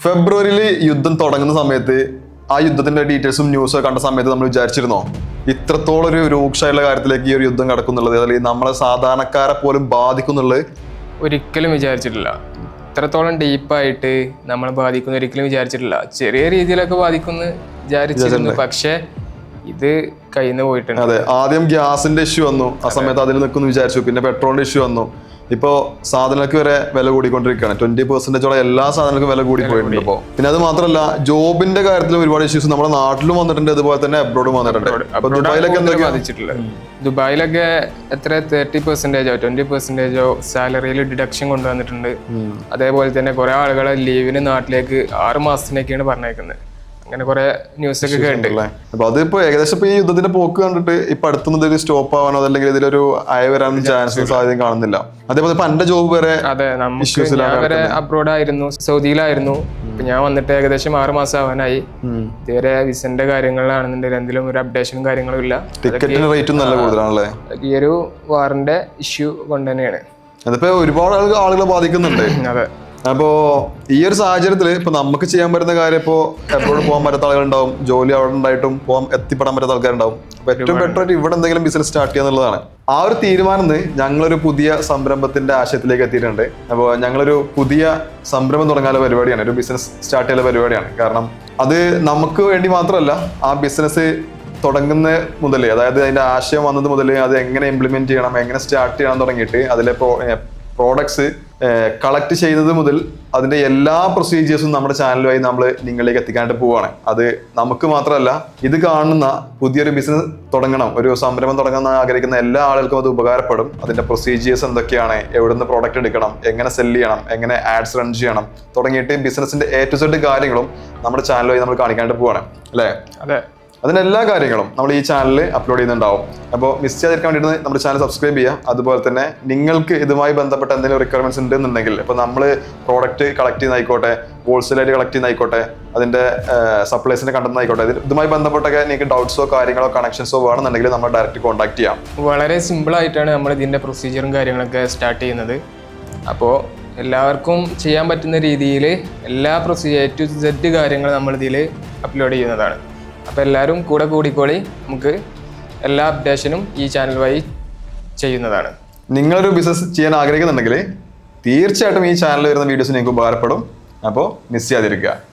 ഫെബ്രുവരിയിൽ യുദ്ധം തുടങ്ങുന്ന സമയത്ത് ആ യുദ്ധത്തിന്റെ ഡീറ്റെയിൽസും ന്യൂസൊക്കെ കണ്ട സമയത്ത് നമ്മൾ വിചാരിച്ചിരുന്നോ ഇത്രത്തോളം ഒരു രൂക്ഷമായുള്ള കാര്യത്തിലേക്ക് ഈ ഒരു യുദ്ധം കടക്കുന്നുള്ളത്, അല്ലെങ്കിൽ നമ്മളെ സാധാരണക്കാരെ പോലും ബാധിക്കുന്നുള്ളത്? ഒരിക്കലും വിചാരിച്ചിട്ടില്ല. ഇത്രത്തോളം ഡീപ്പായിട്ട് നമ്മളെ ബാധിക്കുന്ന ഒരിക്കലും വിചാരിച്ചിട്ടില്ല. ചെറിയ രീതിയിലൊക്കെ ബാധിക്കുമെന്ന് വിചാരിച്ചിരുന്നു, പക്ഷെ ഇത് കയ്യിൽ പോയിട്ടുണ്ട്. അതെ, ആദ്യം ഗ്യാസിന്റെ ഇഷ്യൂ വന്നു, ആ സമയത്ത് അതിൽ നിൽക്കുന്നു വിചാരിച്ചു. പിന്നെ പെട്രോളിന്റെ ഇഷ്യൂ വന്നു. ഇപ്പോ സാധനങ്ങൾക്ക് വരെ വില കൂടിക്കൊണ്ടിരിക്കുകയാണ്. 20% എല്ലാ സാധനങ്ങൾക്കും വില കൂടി പോയിട്ടുണ്ട് ഇപ്പോൾ. പിന്നെ അത് മാത്രമല്ല, ജോബിന്റെ കാര്യത്തിൽ ഒരുപാട് ഇഷ്യൂസ് നമ്മുടെ നാട്ടിലും വന്നിട്ടുണ്ട്, അതുപോലെ തന്നെ അബ്രോഡും വന്നിട്ടുണ്ട്. അപ്പൊ ദുബായിലൊക്കെ എന്തൊക്കെയാ ബാധിച്ചിട്ടുള്ളത്? ദുബായിലൊക്കെ എത്ര 30%ഓ 20%ഓ സാലറിയിൽ ഡിഡക്ഷൻ കൊണ്ടുവന്നിട്ടുണ്ട്. അതേപോലെ തന്നെ കുറെ ആളുകളെ ലീവിന് നാട്ടിലേക്ക് 6 മാസത്തിനൊക്കെയാണ് പറഞ്ഞേക്കുന്നത്. അങ്ങനെ കുറെ ന്യൂസ് ഒക്കെ കേട്ടില്ലേ? അപ്പൊ അതിപ്പോ ഏകദേശം ഈ യുദ്ധത്തിന്റെ പോക്ക് കണ്ടിട്ട് ഇപ്പൊ അടുത്തൊന്നും ഇതിൽ സ്റ്റോപ്പ് ആവാനോ അല്ലെങ്കിൽ ഇതിലൊരു ആയി വരാനും ചാൻസ് സാധ്യത കാണുന്നില്ല. അതേപോലെ ഇപ്പൊ എന്റെ ജോബ് വരെ വരെ അബ്രോഡ് ആയിരുന്നു, സൗദിയിലായിരുന്നു. ഞാൻ വന്നിട്ട് ഏകദേശം 6 മാസം ആവാനായി. ഇതുവരെ വിസന്റെ കാര്യങ്ങളിലാണെന്നുണ്ടെങ്കിൽ എന്തെങ്കിലും ഒരു അപ്ഡേഷനും കാര്യങ്ങളും ഇല്ല. ടിക്കറ്റിന്റെ റേറ്റും നല്ല കൂടുതലാണല്ലേ? ഈ ഒരു വാറിന്റെ ഇഷ്യൂ കൊണ്ട് തന്നെയാണ്. അതിപ്പോ ഒരുപാട് ആളുകളെ ബാധിക്കുന്നുണ്ട്. അതെ. അപ്പോ ഈ ഒരു സാഹചര്യത്തിൽ ഇപ്പൊ നമുക്ക് ചെയ്യാൻ പറ്റുന്ന കാര്യം, ഇപ്പോ എപ്പോഴും പോകാൻ പറ്റാത്ത ആളുകളുണ്ടാവും, ജോലി അവിടെ ഉണ്ടായിട്ടും എത്തിപ്പെടാൻ പറ്റാത്ത ആൾക്കാരുണ്ടാവും. അപ്പൊ ഏറ്റവും ബെറ്റർ ആയിട്ട് ഇവിടെ എന്തെങ്കിലും ബിസിനസ് സ്റ്റാർട്ട് ചെയ്യാന്നുള്ളതാണ്. ആ ഒരു തീരുമാനം ഞങ്ങളൊരു പുതിയ സംരംഭത്തിന്റെ ആശയത്തിലേക്ക് എത്തിയിട്ടുണ്ട്. അപ്പോൾ ഞങ്ങളൊരു പുതിയ സംരംഭം തുടങ്ങാനുള്ള പരിപാടിയാണ്, ഒരു ബിസിനസ് സ്റ്റാർട്ട് ചെയ്യാനുള്ള പരിപാടിയാണ്. കാരണം അത് നമുക്ക് വേണ്ടി മാത്രമല്ല, ആ ബിസിനസ് തുടങ്ങുന്ന മുതലേ, അതായത് അതിന്റെ ആശയം വന്നത് മുതലേ അത് എങ്ങനെ ഇംപ്ലിമെന്റ് ചെയ്യണം, എങ്ങനെ സ്റ്റാർട്ട് ചെയ്യണം തുടങ്ങിയിട്ട് അതിലെ പ്രോഡക്ട്സ് കളക്ട് ചെയ്യുന്നത് മുതൽ അതിന്റെ എല്ലാ പ്രൊസീജിയേഴ്സും നമ്മുടെ ചാനലുമായി നമ്മൾ നിങ്ങളിലേക്ക് എത്തിക്കാനായിട്ട് പോവുകയാണ്. അത് നമുക്ക് മാത്രമല്ല, ഇത് കാണുന്ന പുതിയൊരു ബിസിനസ് തുടങ്ങണം, ഒരു സംരംഭം തുടങ്ങാൻ ആഗ്രഹിക്കുന്ന എല്ലാ ആളുകൾക്കും അത് ഉപകാരപ്പെടും. അതിന്റെ പ്രൊസീജിയേഴ്സ് എന്തൊക്കെയാണ്, എവിടുന്ന് പ്രോഡക്റ്റ് എടുക്കണം, എങ്ങനെ സെല് ചെയ്യണം, എങ്ങനെ ആഡ്സ് റൺ ചെയ്യണം തുടങ്ങിയിട്ട് ബിസിനസിന്റെ A to Z കാര്യങ്ങളും നമ്മുടെ ചാനലുമായി നമ്മൾ കാണിക്കാനായിട്ട് പോവുകയാണ് അല്ലേ? അതെ. അതിന്റെ എല്ലാ കാര്യങ്ങളും നമ്മൾ ഈ ചാനലിൽ അപ്ലോഡ് ചെയ്യുന്നുണ്ടാവും. അപ്പോൾ മിസ് ചെയ്യാതിരിക്കാൻ വേണ്ടിയിട്ട് നമ്മുടെ ചാനൽ സബ്സ്ക്രൈബ് ചെയ്യുക. അതുപോലെ തന്നെ നിങ്ങൾക്ക് ഇതുമായി ബന്ധപ്പെട്ട എന്തെങ്കിലും റിക്വയർമെന്റ്സ് ഉണ്ടെന്നുണ്ടെങ്കിൽ, ഇപ്പോൾ നമ്മൾ പ്രോഡക്റ്റ് കളക്ട് ചെയ്യുന്നതായിക്കോട്ടെ, ഹോൾസെയിലായിട്ട് കളക്ട് ചെയ്യുന്നതായിക്കോട്ടെ, അതിന്റെ സപ്ലൈസിന്റെ കണ്ടെന്നായിക്കോട്ടെ, ഇതുമായി ബന്ധപ്പെട്ടൊക്കെ നിങ്ങൾക്ക് ഡൗട്ട്സോ കാര്യങ്ങളോ കണക്ഷൻസോ വേണമെന്നുണ്ടെങ്കിൽ നമ്മൾ ഡയറക്റ്റ് കോൺടാക്ട് ചെയ്യാം. വളരെ സിമ്പിൾ ആയിട്ടാണ് നമ്മൾ ഇതിന്റെ പ്രൊസീജിയറും കാര്യങ്ങളൊക്കെ സ്റ്റാർട്ട് ചെയ്യുന്നത്. അപ്പോൾ എല്ലാവർക്കും ചെയ്യാൻ പറ്റുന്ന രീതിയിൽ എല്ലാ പ്രൊസീജിയർ A to Z കാര്യങ്ങൾ നമ്മൾ ഇതിൽ അപ്ലോഡ് ചെയ്യുന്നതാണ്. അപ്പോൾ എല്ലാവരും കൂടെ കൂടിക്കോളി, നമുക്ക് എല്ലാ അപ്ഡേഷനും ഈ ചാനൽ വഴി ചെയ്യുന്നതാണ്. നിങ്ങളൊരു ബിസിനസ് ചെയ്യാൻ ആഗ്രഹിക്കുന്നുണ്ടെങ്കിൽ തീർച്ചയായിട്ടും ഈ ചാനലിൽ വരുന്ന വീഡിയോസ് നിങ്ങൾക്ക് ഉപകാരപ്പെടും. അപ്പോൾ മിസ് ചെയ്യാതിരിക്കുക.